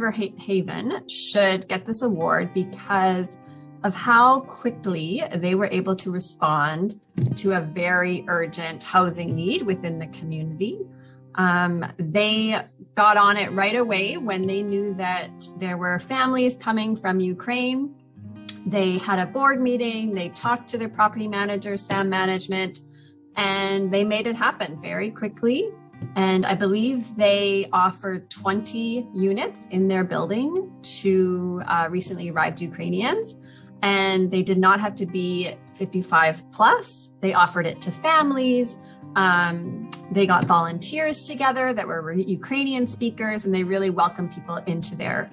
River Haven should get this award because of how quickly they were able to respond to a very urgent housing need within the community. They got on it right away when they knew that there were families coming from Ukraine. They had a board meeting, they talked to their property manager, Sam Management, and they made it happen very quickly. And I believe they offered 20 units in their building to recently arrived Ukrainians. And they did not have to be 55 plus. They offered it to families. They got volunteers together that were Ukrainian speakers, and they really welcomed people into their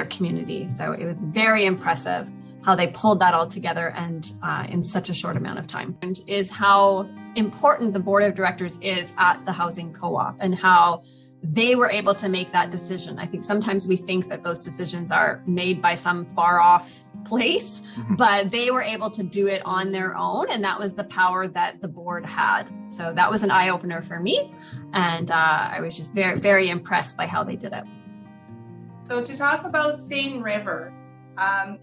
community. So it was very impressive how they pulled that all together and in such a short amount of time. And is how important the board of directors is at the housing co-op and how they were able to make that decision. I think sometimes we think that those decisions are made by some far off place, but they were able to do it on their own. And that was the power that the board had. So that was an eye opener for me. And I was just very, very impressed by how they did it. So to talk about Seine River,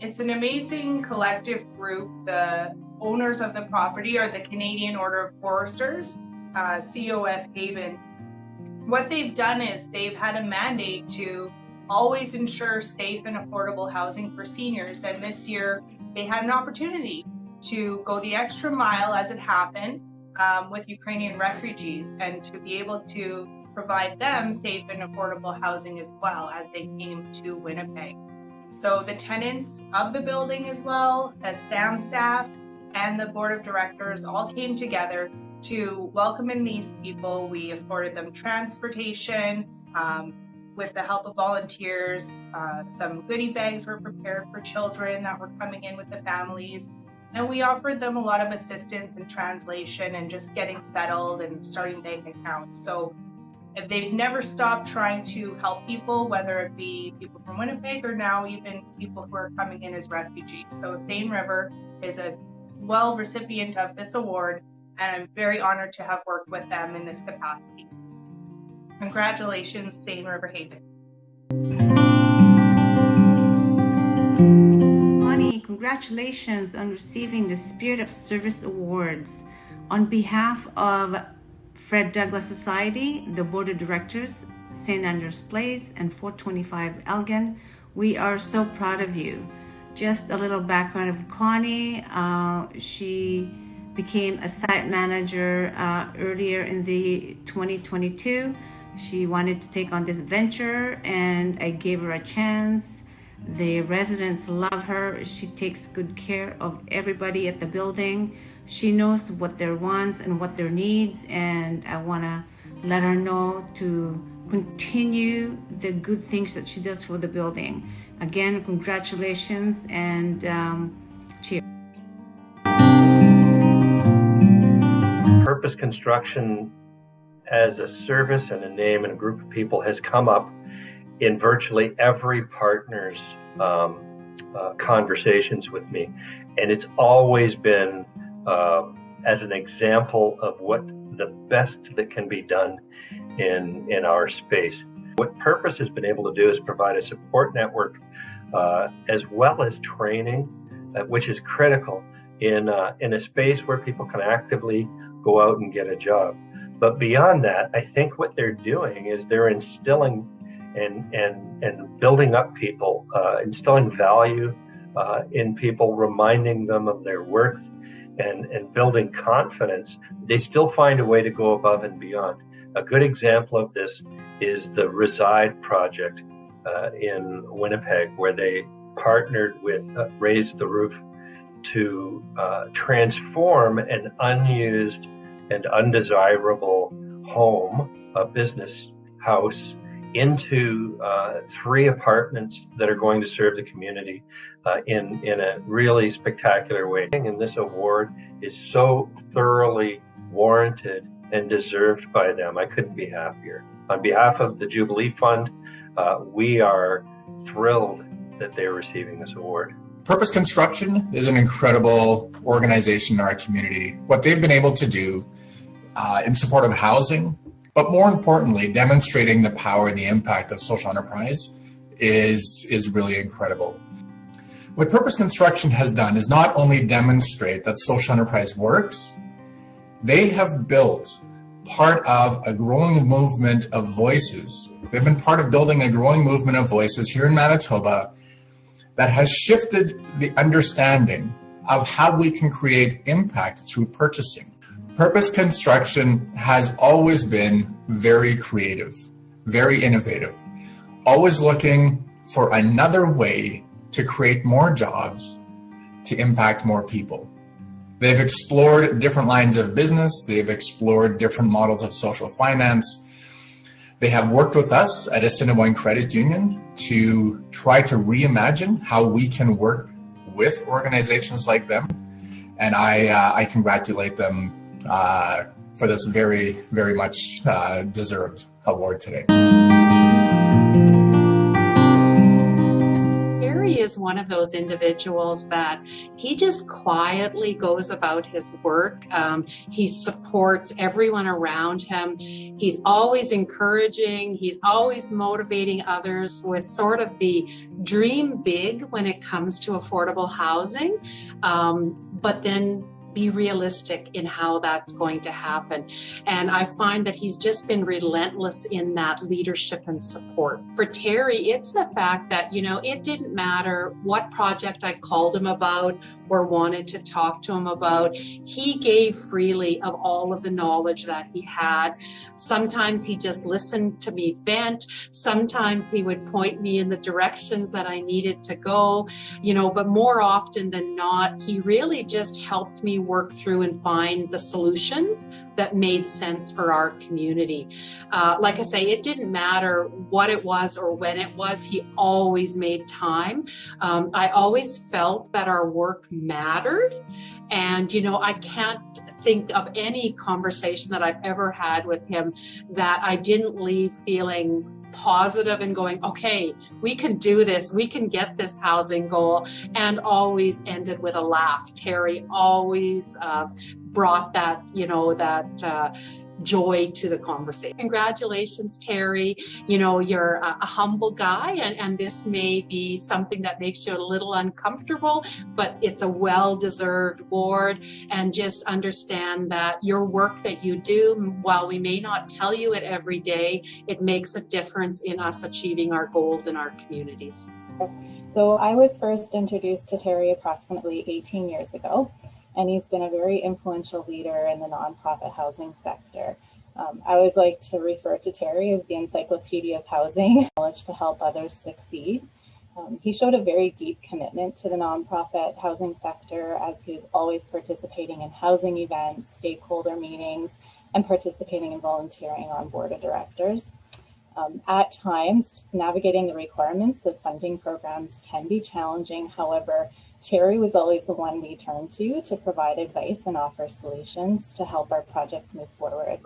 it's an amazing collective group. The owners of the property are the Canadian Order of Foresters, COF Haven. What they've done is they've had a mandate to always ensure safe and affordable housing for seniors. And this year they had an opportunity to go the extra mile as it happened with Ukrainian refugees and to be able to provide them safe and affordable housing as well as they came to Winnipeg. So the tenants of the building as well as SAM staff and the board of directors all came together to welcome in these people. We afforded them transportation with the help of volunteers. Some goodie bags were prepared for children that were coming in with the families. And we offered them a lot of assistance in translation and just getting settled and starting bank accounts. So they've never stopped trying to help people, whether it be people from Winnipeg or now even people who are coming in as refugees. So Seine River is a recipient of this award, and I'm very honored to have worked with them in this capacity. Congratulations, Seine River Haven. Connie, congratulations on receiving the Spirit of Service Awards. On behalf of Fred Douglas Society, the Board of Directors, St. Andrews Place, and 425 Elgin, we are so proud of you. Just a little background of Connie. She became a site manager earlier in the 2022. She wanted to take on this venture and I gave her a chance. The residents love her. She takes good care of everybody at the building. She knows what their wants and what their needs, and I want to let her know to continue the good things that she does for the building. Again, congratulations and cheers. Purpose Construction as a service and a name and a group of people has come up in virtually every partner's conversations with me. And it's always been as an example of what the best that can be done in our space. What Purpose has been able to do is provide a support network as well as training, which is critical in a space where people can actively go out and get a job. But beyond that, I think what they're doing is they're instilling and building up people, instilling value in people, reminding them of their worth and building confidence. They still find a way to go above and beyond. A good example of this is the Reside project in Winnipeg, where they partnered with Raise the Roof to transform an unused and undesirable home, a business house, into 3 apartments that are going to serve the community in a really spectacular way. And this award is so thoroughly warranted and deserved by them. I couldn't be happier. On behalf of the Jubilee Fund, we are thrilled that they're receiving this award. Purpose Construction is an incredible organization in our community. What they've been able to do in support of housing, but more importantly, demonstrating the power and the impact of social enterprise is really incredible. What Purpose Construction has done is not only demonstrate that social enterprise works, they have built part of a growing movement of voices. They've been part of building a growing movement of voices here in Manitoba that has shifted the understanding of how we can create impact through purchasing. Purpose Construction has always been very creative, very innovative, always looking for another way to create more jobs, to impact more people. They've explored different lines of business. They've explored different models of social finance. They have worked with us at Assiniboine Credit Union to try to reimagine how we can work with organizations like them. And I congratulate them for this very, very much deserved award today. Is one of those individuals that he just quietly goes about his work. He supports everyone around him. He's always encouraging. He's always motivating others with sort of the dream big when it comes to affordable housing, but then be realistic in how that's going to happen. And I find that he's just been relentless in that leadership and support. For Terry, it's the fact that, it didn't matter what project I called him about or wanted to talk to him about. He gave freely of all of the knowledge that he had. Sometimes he just listened to me vent. Sometimes he would point me in the directions that I needed to go, but more often than not, he really just helped me work through and find the solutions that made sense for our community. Like I say, it didn't matter what it was or when it was, he always made time. I always felt that our work mattered. And, I can't think of any conversation that I've ever had with him that I didn't leave feeling positive and going, okay, we can do this, we can get this housing goal, and always ended with a laugh. Terry always brought that, joy to the conversation. Congratulations, Terry. You're a humble guy, and this may be something that makes you a little uncomfortable, but it's a well-deserved award. And just understand that your work that you do, while we may not tell you it every day, it makes a difference in us achieving our goals in our communities. So I was first introduced to Terry approximately 18 years ago. And he's been a very influential leader in the nonprofit housing sector. I always like to refer to Terry as the encyclopedia of housing, knowledge to help others succeed. He showed a very deep commitment to the nonprofit housing sector, as he was always participating in housing events, stakeholder meetings, and participating in volunteering on board of directors. At times, navigating the requirements of funding programs can be challenging. However, Terry was always the one we turned to provide advice and offer solutions to help our projects move forward.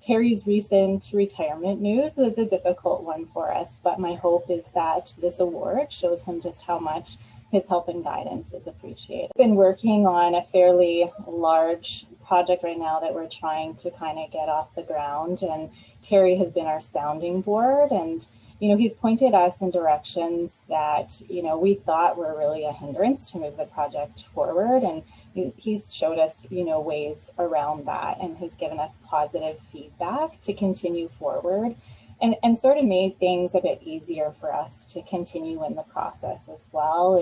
Terry's recent retirement news was a difficult one for us, but my hope is that this award shows him just how much his help and guidance is appreciated. I've been working on a fairly large project right now that we're trying to kind of get off the ground, and Terry has been our sounding board, and he's pointed us in directions that, we thought were really a hindrance to move the project forward. And he's showed us, ways around that, and has given us positive feedback to continue forward, and sort of made things a bit easier for us to continue in the process as well.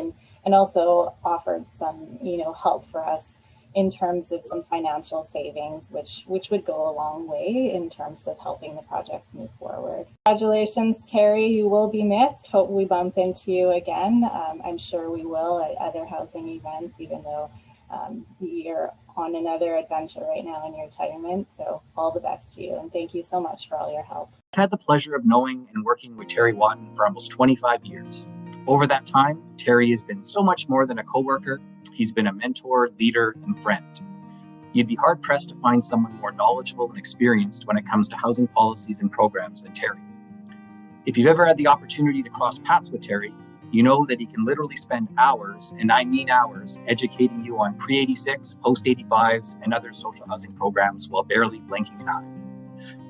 And also offered some, help for us in terms of some financial savings, which would go a long way in terms of helping the projects move forward. Congratulations, Terry. You will be missed. Hope we bump into you again. I'm sure we will at other housing events, even though you're on another adventure right now in your retirement. So all the best to you, and thank you so much for all your help. I've had the pleasure of knowing and working with Terry Watton for almost 25 years. Over that time, Terry has been so much more than a coworker. He's been a mentor, leader, and friend. You'd be hard-pressed to find someone more knowledgeable and experienced when it comes to housing policies and programs than Terry. If you've ever had the opportunity to cross paths with Terry, you know that he can literally spend hours, and I mean hours, educating you on pre-86, post-85s, and other social housing programs while barely blinking an eye.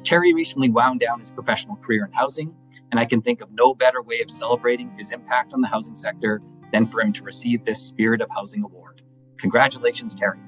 Terry recently wound down his professional career in housing, and I can think of no better way of celebrating his impact on the housing sector than for him to receive this Spirit of Housing Award. Congratulations, Terry.